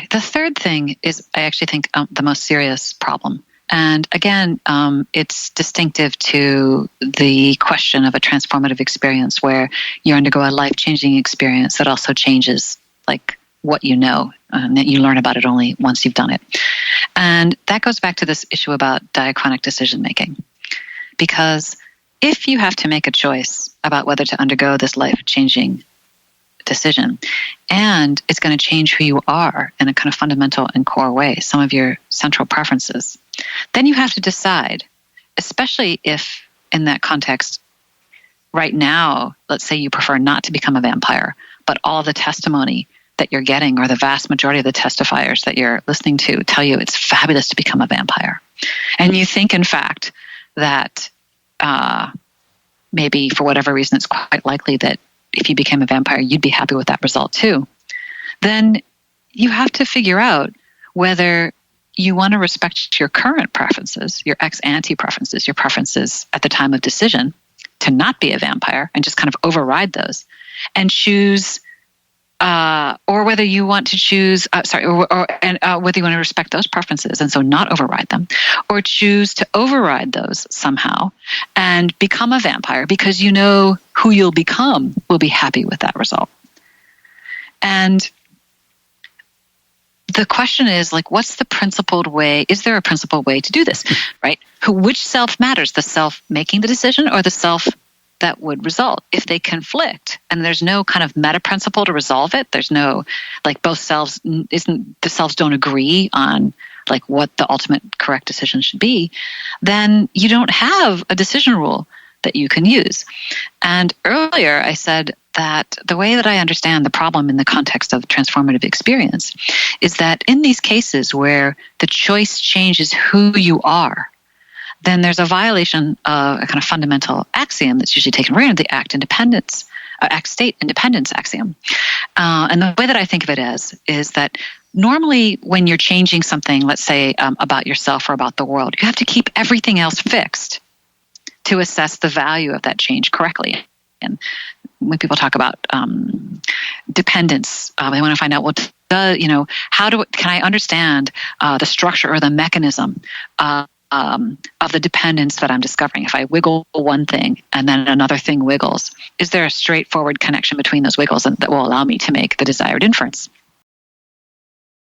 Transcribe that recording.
The third thing is, I actually think, the most serious problem. And again, it's distinctive to the question of a transformative experience where you undergo a life-changing experience that also changes like what you know, and that you learn about it only once you've done it. And that goes back to this issue about diachronic decision-making. Because if you have to make a choice about whether to undergo this life-changing decision, and it's going to change who you are in a kind of fundamental and core way, some of your central preferences, then you have to decide, especially if in that context, right now, let's say you prefer not to become a vampire, but all the testimony that you're getting, or the vast majority of the testifiers that you're listening to, tell you it's fabulous to become a vampire. And you think, in fact, that maybe for whatever reason it's quite likely that if you became a vampire, you'd be happy with that result too. Then you have to figure out whether you want to respect your current preferences, your ex-ante preferences, your preferences at the time of decision to not be a vampire and just kind of override those and choose, or whether you want to choose, whether you want to respect those preferences and so not override them, or choose to override those somehow and become a vampire because you know who you'll become will be happy with that result. And the question is, like, what's the principled way? Is there a principled way to do this, right? Which self matters, the self making the decision or the self that would result? If they conflict and there's no kind of meta principle to resolve it, there's no, like, the selves don't agree on like what the ultimate correct decision should be, then you don't have a decision rule that you can use. And earlier I said that the way that I understand the problem in the context of transformative experience is that in these cases where the choice changes who you are, then there's a violation of a kind of fundamental axiom that's usually taken for granted, the act-state independence axiom. And the way that I think of it is that normally when you're changing something, let's say about yourself or about the world, you have to keep everything else fixed to assess the value of that change correctly. And when people talk about dependence, they want to find out, well, can I understand the structure or the mechanism of the dependence that I'm discovering? If I wiggle one thing and then another thing wiggles, is there a straightforward connection between those wiggles that will allow me to make the desired inference?